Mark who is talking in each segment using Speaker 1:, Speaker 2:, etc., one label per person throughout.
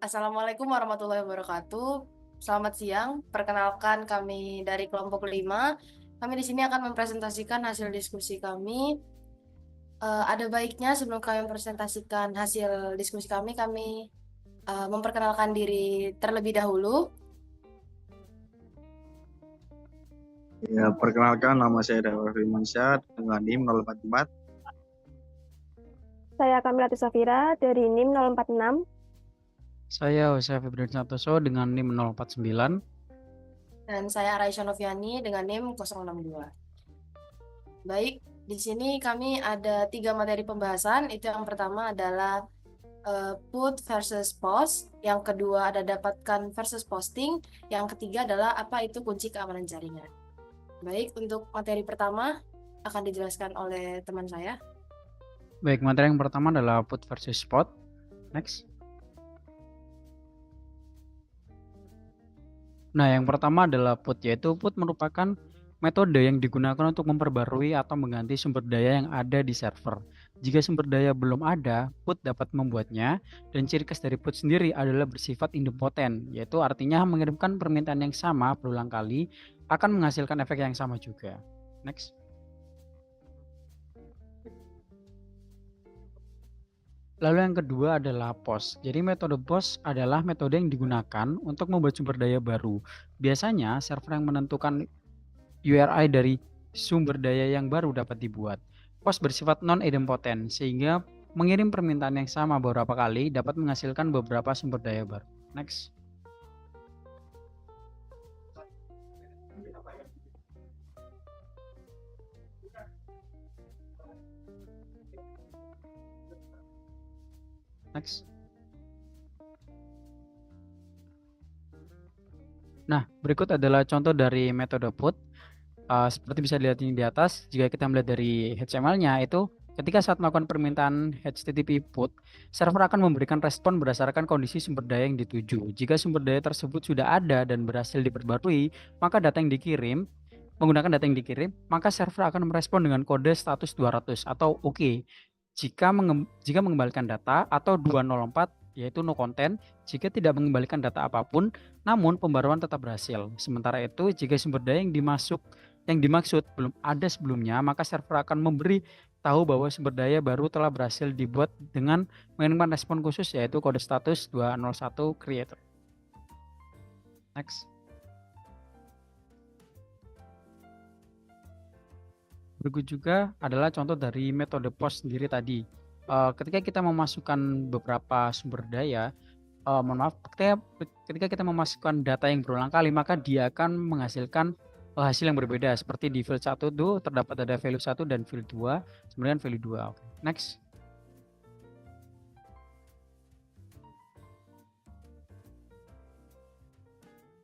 Speaker 1: Assalamualaikum warahmatullahi wabarakatuh. Selamat siang. Perkenalkan kami dari kelompok 5. Kami di sini akan mempresentasikan hasil diskusi kami. Ada baiknya sebelum kami mempresentasikan hasil diskusi kami memperkenalkan diri terlebih dahulu.
Speaker 2: Ya, perkenalkan nama saya Dawa Firmansyah dengan NIM 044.
Speaker 3: Saya Kamila Safira dari NIM 046.
Speaker 4: Saya Jose Febrian Santoso dengan NIM 049.
Speaker 1: Dan saya Raisya Noviani dengan NIM 062. Baik, di sini kami ada 3 materi pembahasan. Itu yang pertama adalah put versus post, yang kedua ada dapatkan versus posting, yang ketiga adalah apa itu kunci keamanan jaringan. Baik, untuk materi pertama akan dijelaskan oleh teman saya.
Speaker 4: Baik, materi yang pertama adalah put versus spot. Next. Nah, yang pertama adalah put, yaitu put merupakan metode yang digunakan untuk memperbarui atau mengganti sumber daya yang ada di server. Jika sumber daya belum ada, put dapat membuatnya, dan ciri khas dari put sendiri adalah bersifat idempotent, yaitu artinya mengirimkan permintaan yang sama berulang kali akan menghasilkan efek yang sama juga. Next. Lalu yang kedua adalah POS. Jadi metode POS adalah metode yang digunakan untuk membuat sumber daya baru. Biasanya server yang menentukan URI dari sumber daya yang baru dapat dibuat. POS bersifat non-idempotent sehingga mengirim permintaan yang sama beberapa kali dapat menghasilkan beberapa sumber daya baru. Next. Next. Nah, berikut adalah contoh dari metode put. Seperti bisa dilihat ini di atas, jika kita melihat dari HTML-nya itu ketika saat melakukan permintaan HTTP put, server akan memberikan respon berdasarkan kondisi sumber daya yang dituju. Jika sumber daya tersebut sudah ada dan berhasil diperbarui, maka menggunakan data yang dikirim, maka server akan merespon dengan kode status 200 atau OK. Jika mengembalikan data atau 204 yaitu no content jika tidak mengembalikan data apapun, namun pembaruan tetap berhasil. Sementara itu, jika sumber daya yang dimaksud belum ada sebelumnya, maka server akan memberi tahu bahwa sumber daya baru telah berhasil dibuat dengan mengirimkan respon khusus yaitu kode status 201 creator. Next. Berikut juga adalah contoh dari metode POS sendiri tadi. Ketika kita memasukkan beberapa sumber daya, ketika kita memasukkan data yang berulang kali, maka dia akan menghasilkan hasil yang berbeda. Seperti di field 1 itu terdapat ada value 1 dan field 2, kemudian value 2. Okay. Next.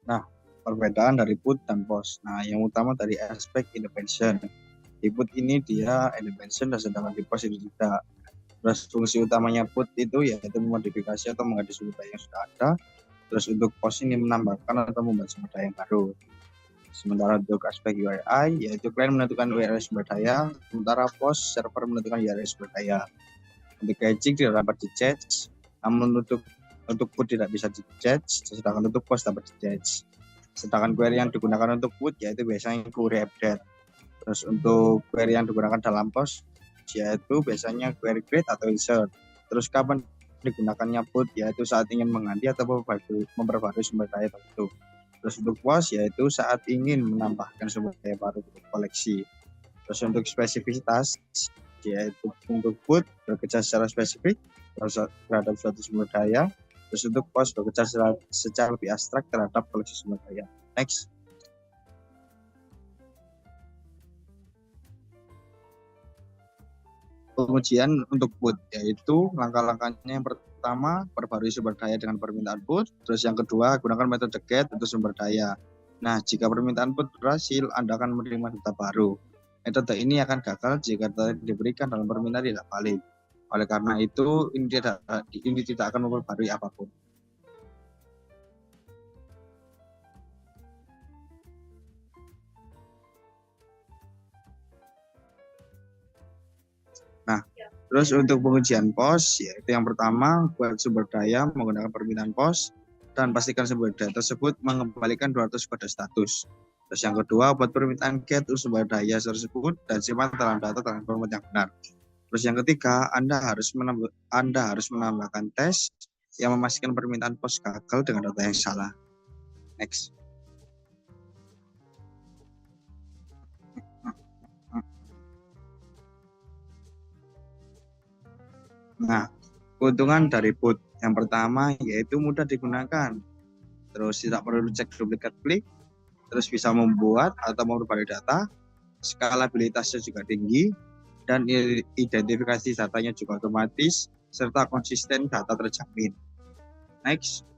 Speaker 2: Nah, perbedaan dari put dan post. Nah, yang utama dari aspek independent. Di put ini dia independent dan sedangkan di post itu tidak. Terus fungsi utamanya put itu yaitu memodifikasi atau mengganti sumber daya yang sudah ada. Terus untuk post ini menambahkan atau membuat sumber daya yang baru. Sementara untuk aspek URI yaitu klien menentukan URI sumber daya, sementara post server menentukan URI sumber daya. Untuk caching tidak dapat di-cache, namun untuk put tidak bisa di-cache, sedangkan untuk post dapat di-cache. Sedangkan query yang digunakan untuk put yaitu biasanya query update. Terus untuk query yang digunakan dalam post yaitu biasanya query create atau insert. Terus kapan digunakannya put yaitu saat ingin mengganti atau memperbarui sumber daya tertentu. Terus untuk post yaitu saat ingin menambahkan sumber daya baru untuk koleksi. Terus untuk spesifitas yaitu untuk put bekerja secara spesifik terhadap suatu sumber daya. Terus untuk post bekerja secara lebih abstrak terhadap koleksi sumber daya. Next. Pengujian untuk put yaitu langkah-langkahnya yang pertama perbarui sumber daya dengan permintaan put, terus yang kedua gunakan metode get untuk sumber daya. Nah, jika permintaan put berhasil, Anda akan menerima data baru. Metode ini akan gagal jika data yang diberikan dalam permintaan tidak valid. Oleh karena itu, ini tidak akan memperbarui apapun. Nah, Terus untuk pengujian POS, yaitu yang pertama buat sumber daya menggunakan permintaan POS dan pastikan sumber daya tersebut mengembalikan 200 kode status. Terus yang kedua buat permintaan get sumber daya tersebut dan simpan dalam data dengan format yang benar. Terus yang ketiga, Anda harus menambahkan tes yang memastikan permintaan POS gagal dengan data yang salah. Next. Nah, keuntungan dari PUT yang pertama yaitu mudah digunakan, terus tidak perlu cek duplikat klik, terus bisa membuat atau merubah data, skalabilitasnya juga tinggi, dan identifikasi datanya juga otomatis, serta konsisten data terjamin. Next.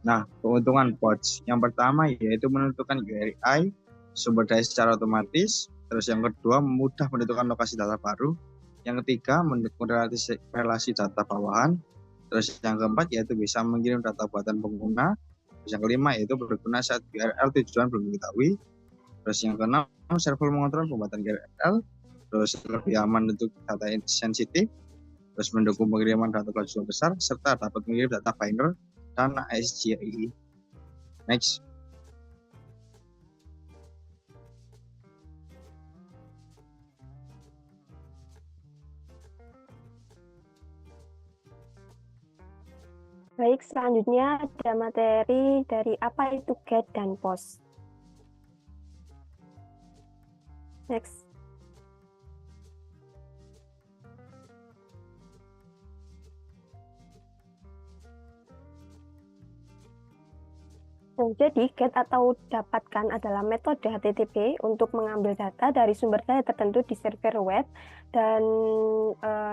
Speaker 2: Nah, keuntungan POS yang pertama yaitu menentukan URI sumber daya secara otomatis. Terus yang kedua, mudah menentukan lokasi data baru. Yang ketiga, mendukung relasi data bawahan. Terus yang keempat yaitu bisa mengirim data buatan pengguna. Terus yang kelima yaitu berguna saat URL tujuan belum diketahui. Terus yang keenam, server mengontrol pembuatan URL. Terus lebih aman untuk data sensitif. Terus mendukung pengiriman data jumlah besar serta dapat mengirim data binder dan ASCII. Next.
Speaker 3: Baik, selanjutnya ada materi dari apa itu get dan post. Next. Nah, jadi get atau dapatkan adalah metode HTTP untuk mengambil data dari sumber daya tertentu di server web dan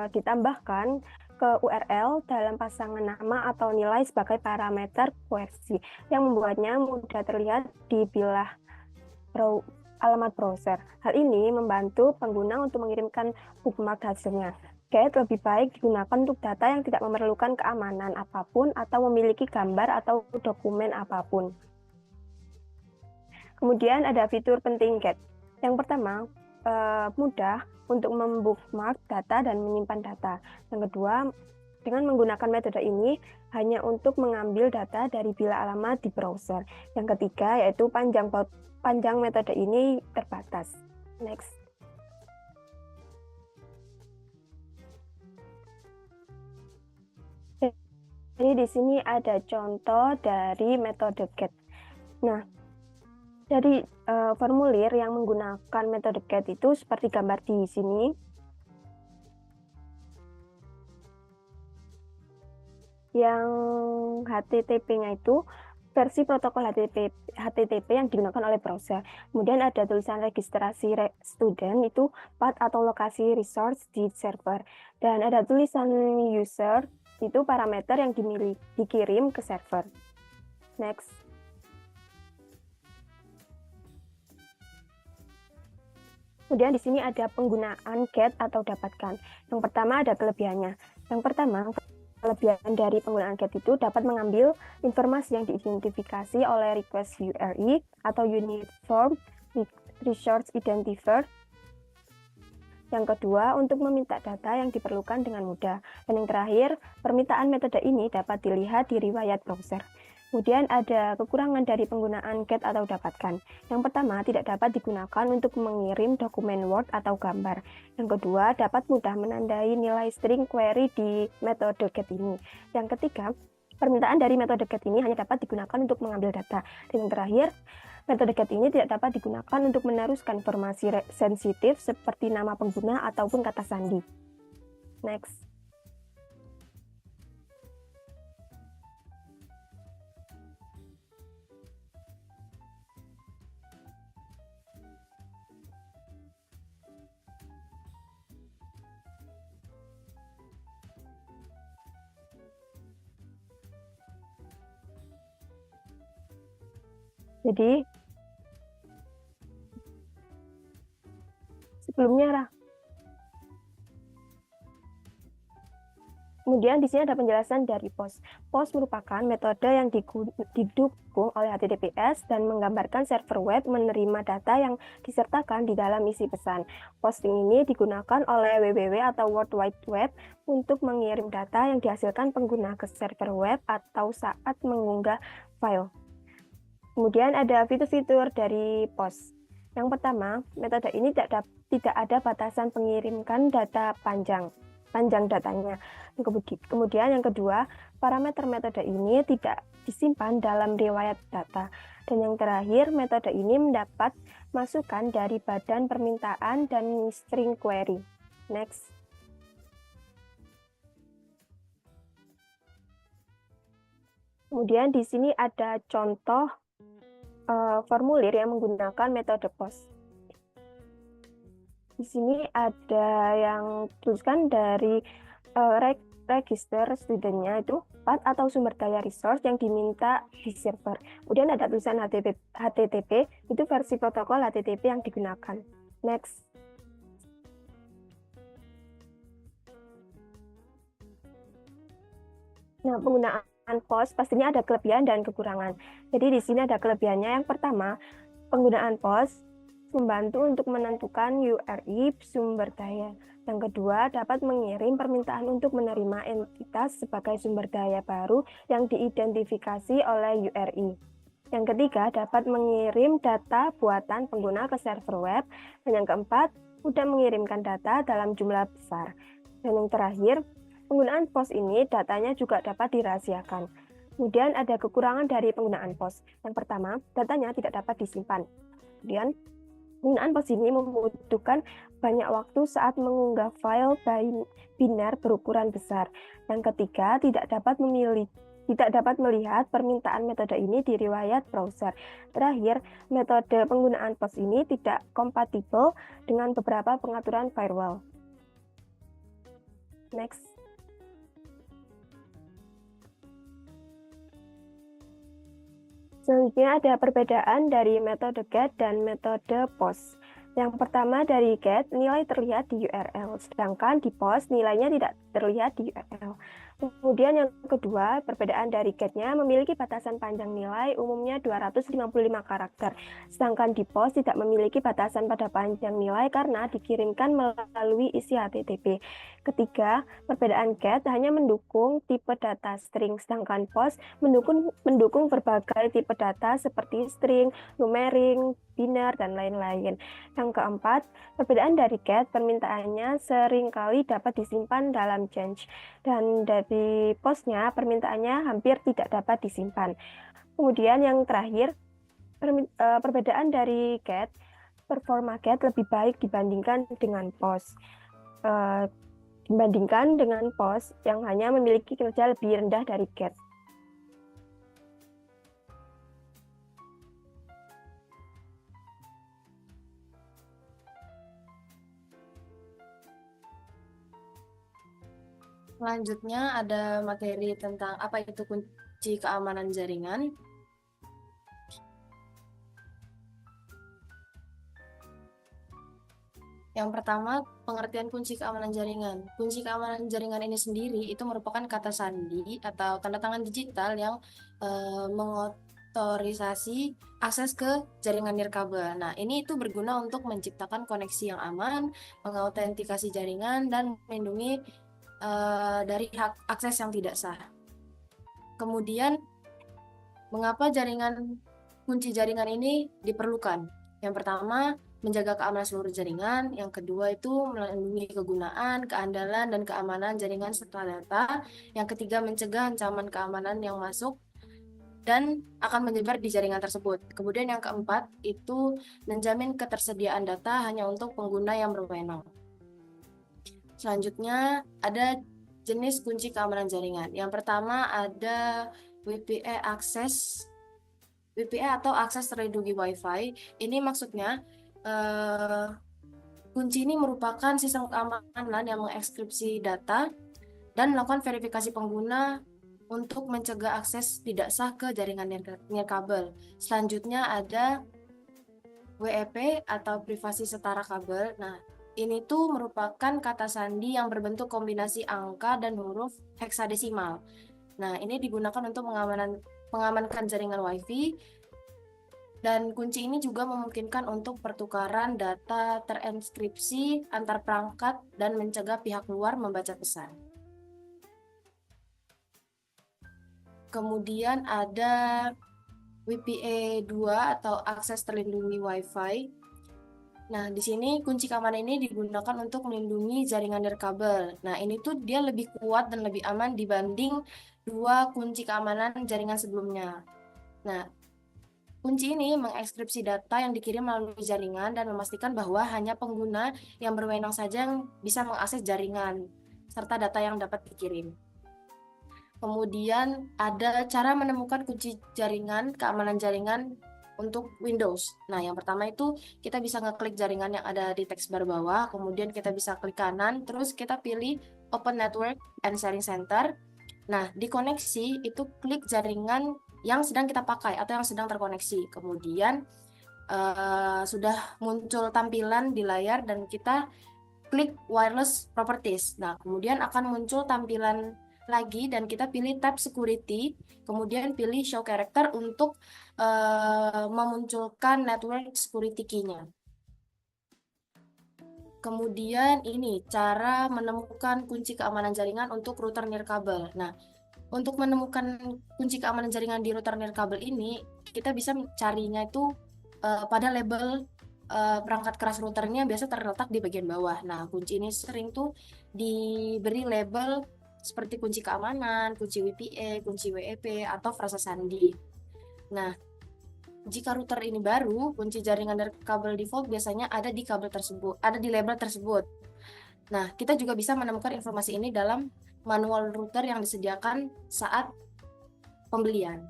Speaker 3: ditambahkan ke URL dalam pasangan nama atau nilai sebagai parameter query yang membuatnya mudah terlihat di bilah alamat browser. Hal ini membantu pengguna untuk mengirimkan bookmark hasilnya. Get lebih baik digunakan untuk data yang tidak memerlukan keamanan apapun atau memiliki gambar atau dokumen apapun. Kemudian ada fitur penting get. Yang pertama, mudah untuk membookmark data dan menyimpan data. Yang kedua, dengan menggunakan metode ini hanya untuk mengambil data dari bilah alamat di browser. Yang ketiga, yaitu panjang metode ini terbatas. Next. Jadi di sini ada contoh dari metode get. Nah, dari formulir yang menggunakan metode get itu seperti gambar di sini. Yang HTTP-nya itu versi protokol HTTP yang digunakan oleh browser. Kemudian ada tulisan registrasi student itu path atau lokasi resource di server. Dan ada tulisan user itu parameter yang dikirim ke server. Next. Kemudian di sini ada penggunaan get atau dapatkan. Yang pertama ada kelebihannya. Yang pertama, kelebihan dari penggunaan get itu dapat mengambil informasi yang diidentifikasi oleh request URI atau Uniform Resource Identifier. Yang kedua, untuk meminta data yang diperlukan dengan mudah. Dan yang terakhir, permintaan metode ini dapat dilihat di riwayat browser. Kemudian ada kekurangan dari penggunaan get atau dapatkan. Yang pertama, tidak dapat digunakan untuk mengirim dokumen Word atau gambar. Yang kedua, dapat mudah menandai nilai string query di metode get ini. Yang ketiga, permintaan dari metode get ini hanya dapat digunakan untuk mengambil data. Dan yang terakhir, metode get ini tidak dapat digunakan untuk meneruskan informasi sensitif seperti nama pengguna ataupun kata sandi. Next. Jadi, sebelumnya Kemudian di sini ada penjelasan dari POS. POS merupakan metode yang didukung oleh HTTPS dan menggambarkan server web menerima data yang disertakan di dalam isi pesan. Posting ini digunakan oleh WWW atau World Wide Web untuk mengirim data yang dihasilkan pengguna ke server web atau saat mengunggah file. Kemudian ada fitur-fitur dari POS. Yang pertama, metode ini tidak ada batasan mengirimkan data panjang datanya. Kemudian yang kedua, parameter metode ini tidak disimpan dalam riwayat data. Dan yang terakhir, metode ini mendapat masukan dari badan permintaan dan string query. Next. Kemudian di sini ada contoh formulir yang menggunakan metode POS. Di sini ada yang tuliskan dari register studentnya itu path atau sumber daya resource yang diminta di server. Kemudian ada tulisan HTTP, itu versi protokol HTTP yang digunakan. Next. Nah, penggunaan POS pastinya ada kelebihan dan kekurangan. Jadi di sini ada kelebihannya. Yang pertama, penggunaan POS membantu untuk menentukan URI sumber daya. Yang kedua, dapat mengirim permintaan untuk menerima entitas sebagai sumber daya baru yang diidentifikasi oleh URI. Yang ketiga, dapat mengirim data buatan pengguna ke server web. Dan yang keempat, mudah mengirimkan data dalam jumlah besar. Dan yang terakhir, penggunaan POS ini datanya juga dapat dirahasiakan. Kemudian ada kekurangan dari penggunaan POS. Yang pertama, datanya tidak dapat disimpan. Kemudian, penggunaan POS ini membutuhkan banyak waktu saat mengunggah file biner berukuran besar. Yang ketiga, tidak dapat melihat permintaan metode ini di riwayat browser. Terakhir, metode penggunaan POS ini tidak kompatibel dengan beberapa pengaturan firewall. Next. Selanjutnya ada perbedaan dari metode GET dan metode POS. Yang pertama dari GET, nilai terlihat di URL, sedangkan di POS nilainya tidak terlihat di URL. Kemudian yang kedua, perbedaan dari GET-nya memiliki batasan panjang nilai umumnya 255 karakter, sedangkan di POS tidak memiliki batasan pada panjang nilai karena dikirimkan melalui isi HTTP. Ketiga, perbedaan GET hanya mendukung tipe data string, sedangkan POS mendukung berbagai tipe data seperti string, numerik, biner, dan lain-lain. Yang keempat, perbedaan dari GET, permintaannya seringkali dapat disimpan dalam change, dan dari POS-nya permintaannya hampir tidak dapat disimpan. Kemudian yang terakhir, perbedaan dari GET, performa GET lebih baik dibandingkan dengan POS. Dibandingkan dengan POS yang hanya memiliki kinerja lebih rendah dari GET.
Speaker 1: Selanjutnya ada materi tentang apa itu kunci keamanan jaringan. Yang pertama, pengertian kunci keamanan jaringan. Kunci keamanan jaringan ini sendiri itu merupakan kata sandi atau tanda tangan digital yang mengotorisasi akses ke jaringan nirkabel. Nah, ini itu berguna untuk menciptakan koneksi yang aman, mengautentikasi jaringan, dan melindungi dari hak akses yang tidak sah. Kemudian, mengapa kunci jaringan ini diperlukan? Yang pertama, menjaga keamanan seluruh jaringan. Yang kedua itu melindungi kegunaan, keandalan, dan keamanan jaringan serta data. Yang ketiga, mencegah ancaman keamanan yang masuk dan akan menyebar di jaringan tersebut. Kemudian yang keempat itu menjamin ketersediaan data hanya untuk pengguna yang berwenang. Selanjutnya ada jenis kunci keamanan jaringan. Yang pertama ada WPA atau akses terlindungi Wi-Fi. Ini maksudnya kunci ini merupakan sistem keamanan yang mengekskripsi data dan melakukan verifikasi pengguna untuk mencegah akses tidak sah ke jaringan nirkabel. Selanjutnya ada WEP atau privasi setara kabel. Nah, ini tuh merupakan kata sandi yang berbentuk kombinasi angka dan huruf heksadesimal. Nah, ini digunakan untuk mengamankan jaringan WiFi, dan kunci ini juga memungkinkan untuk pertukaran data terenskripsi antar perangkat dan mencegah pihak luar membaca pesan. Kemudian ada WPA 2 atau akses terlindungi Wi-Fi. Nah, di sini kunci keamanan ini digunakan untuk melindungi jaringan nirkabel. Nah, ini tuh dia lebih kuat dan lebih aman dibanding dua kunci keamanan jaringan sebelumnya. Nah, kunci ini mengekskripsi data yang dikirim melalui jaringan dan memastikan bahwa hanya pengguna yang berwenang saja yang bisa mengakses jaringan serta data yang dapat dikirim. Kemudian ada cara menemukan kunci jaringan, keamanan jaringan untuk Windows. Nah, yang pertama itu kita bisa ngeklik jaringan yang ada di teks bar bawah, kemudian kita bisa klik kanan, terus kita pilih Open Network and Sharing Center. Nah, di koneksi itu klik jaringan yang sedang kita pakai atau yang sedang terkoneksi. Kemudian sudah muncul tampilan di layar dan kita klik Wireless Properties. Nah, kemudian akan muncul tampilan lagi dan kita pilih tab Security, kemudian pilih Show Character untuk memunculkan Network Security Key-nya. Kemudian ini cara menemukan kunci keamanan jaringan untuk router nirkabel. Nah, untuk menemukan kunci keamanan jaringan di router nirkabel ini, kita bisa carinya itu pada label perangkat keras routernya biasa terletak di bagian bawah. Nah, kunci ini sering tuh diberi label seperti kunci keamanan, kunci WPA, kunci WEP, atau frasa sandi. Nah, jika router ini baru, kunci jaringan dari kabel default biasanya ada di kabel tersebut, ada di label tersebut. Nah, kita juga bisa menemukan informasi ini dalam manual router yang disediakan saat pembelian.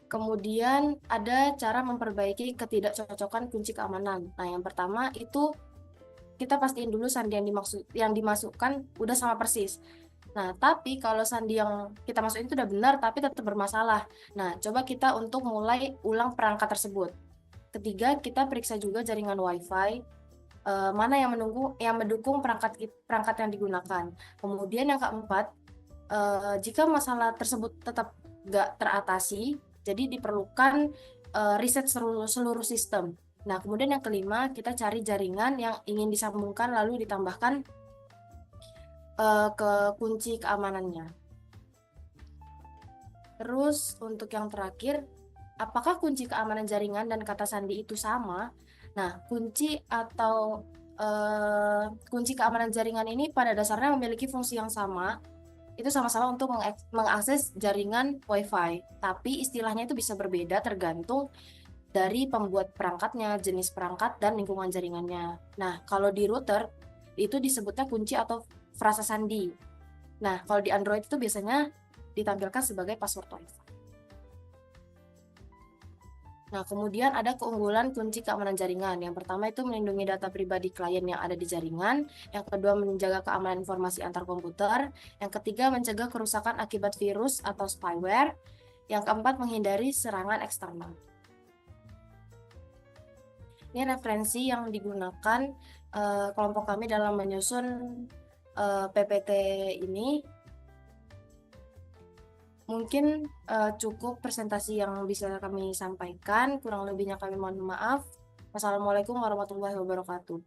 Speaker 1: Kemudian ada cara memperbaiki ketidakcocokan kunci keamanan. Nah, yang pertama itu kita pastiin dulu sandi yang dimasukkan udah sama persis. Nah, tapi kalau sandi yang kita masukin itu udah benar tapi tetap bermasalah. Nah, coba kita untuk mulai ulang perangkat tersebut. Ketiga, kita periksa juga jaringan WiFi mana yang mendukung perangkat yang digunakan. Kemudian yang keempat, jika masalah tersebut tetap nggak teratasi, jadi diperlukan riset seluruh sistem. Nah, kemudian yang kelima, kita cari jaringan yang ingin disambungkan lalu ditambahkan ke kunci keamanannya. Terus untuk yang terakhir, apakah kunci keamanan jaringan dan kata sandi itu sama? Nah, kunci keamanan jaringan ini pada dasarnya memiliki fungsi yang sama. Itu sama-sama untuk mengakses jaringan Wi-Fi. Tapi istilahnya itu bisa berbeda tergantung dari pembuat perangkatnya, jenis perangkat, dan lingkungan jaringannya. Nah, kalau di router, itu disebutnya kunci atau frasa sandi. Nah, kalau di Android itu biasanya ditampilkan sebagai password Wi-Fi. Nah, kemudian ada keunggulan kunci keamanan jaringan. Yang pertama itu melindungi data pribadi klien yang ada di jaringan. Yang kedua, menjaga keamanan informasi antar komputer. Yang ketiga, mencegah kerusakan akibat virus atau spyware. Yang keempat, menghindari serangan eksternal. Ini referensi yang digunakan kelompok kami dalam menyusun PPT ini. Mungkin cukup presentasi yang bisa kami sampaikan. Kurang lebihnya kami mohon maaf. Wassalamualaikum warahmatullahi wabarakatuh.